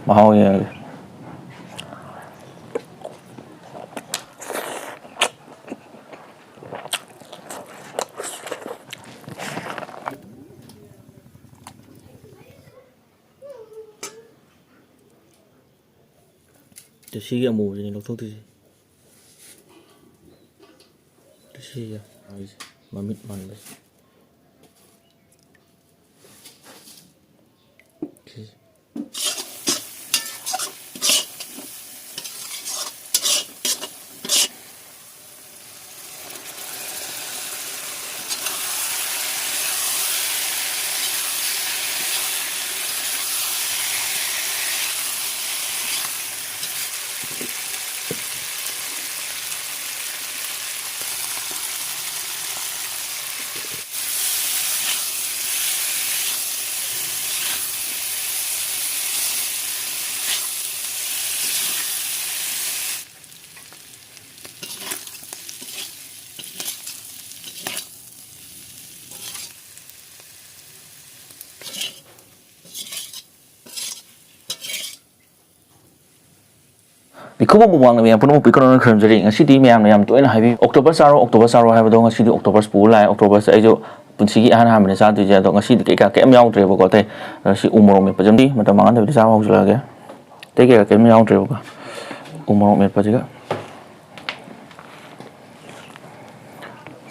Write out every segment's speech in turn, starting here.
mahal yenge. Siga amuba ni lawthoktoise siga mamit manba Di ko bang na puno mo pikon ng krim jari nga city miyam na yam to ina habi October saro habi do nga city October spool lai October sa ajo punsigi han ham ne sa tu ja do nga city ka kem yaw tre bo ko te si umoro me pajam di mata mangan de sa ho sula ga te ke kem yaw tre bo ka umoro me pajiga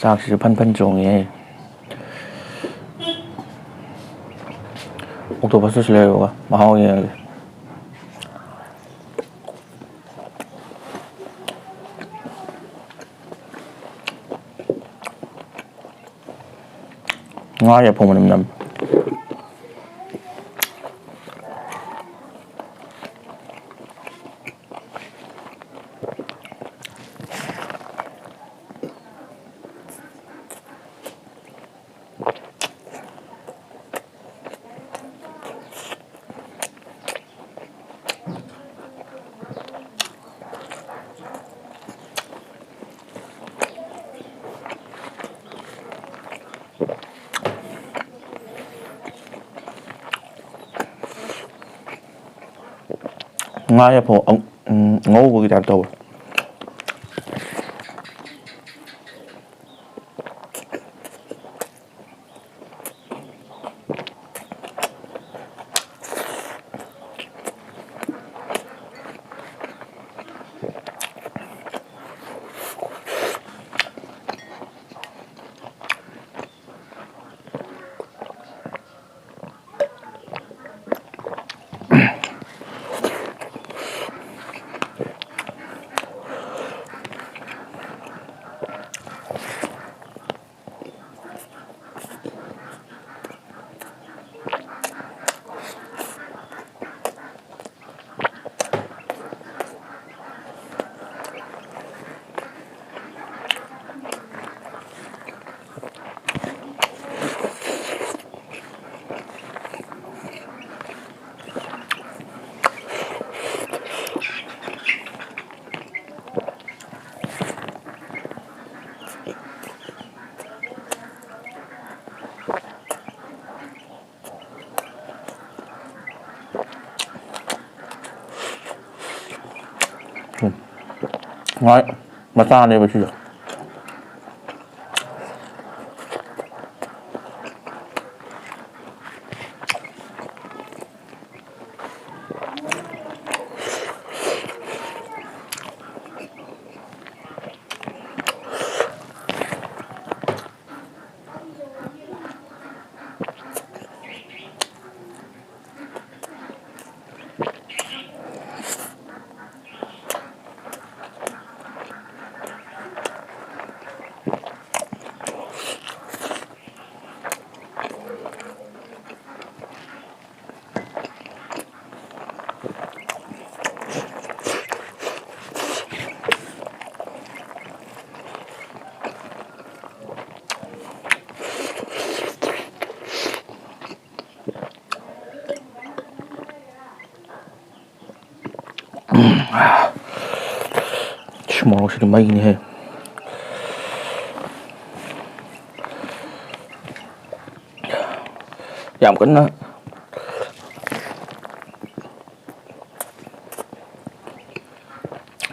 sak si pan jong ye October su sile bo ka mahao ye nga ya po nam nga ya po ngô của cái tàu Đấy, massage này mà chưa Semua sudah main ni hai. Giảm cân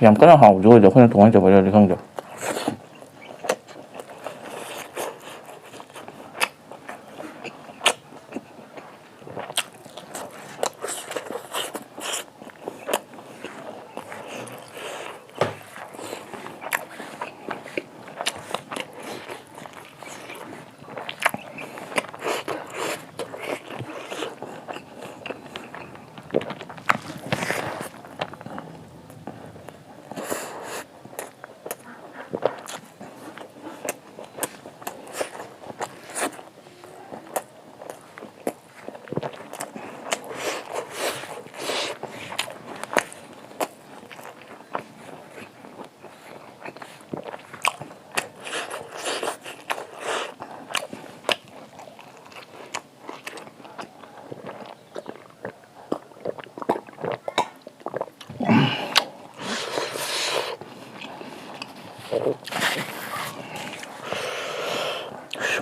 ꯌꯥꯝ ꯀꯟꯅ ꯍꯥꯎꯕꯁꯨ ꯑꯣꯏꯗꯦ ꯑꯩꯈꯣꯏꯅ ꯀꯃꯥꯏꯅ ꯇꯧꯕꯩꯔꯗꯤ ꯈꯪꯗꯦ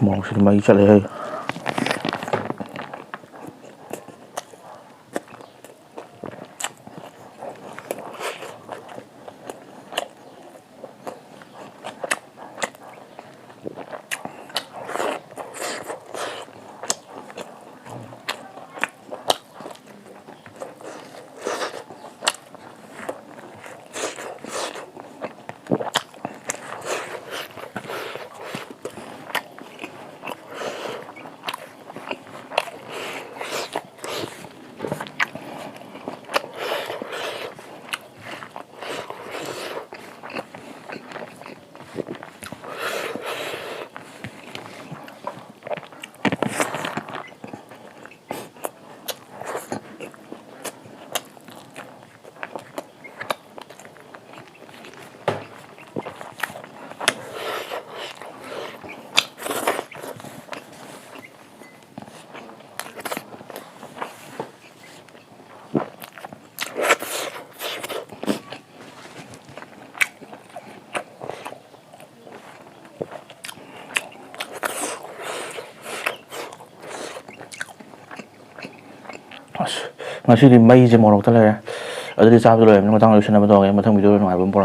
ꯃꯣꯔꯣꯛꯁꯤꯗꯤ ꯃꯩ ꯆꯠꯂꯦ ꯍꯦ ꯑꯁ ꯉꯁꯤꯗꯤ ꯃꯩꯁꯦ ꯃꯣꯔꯣꯛꯇ ꯂꯩꯔꯦ ꯑꯗꯨꯗꯤ ꯆꯥꯕꯗ ꯂꯣꯏꯔꯕꯅꯤꯅ ꯃꯊꯪ ꯂꯣꯏꯁꯤꯟꯅꯕ ꯇꯧꯒꯦ ꯃꯊꯪ ꯚꯤꯗꯤꯑꯣꯗ ꯅꯨꯡꯉꯥꯏꯕ ꯑꯃ ꯄꯨꯔꯛꯑꯒꯦ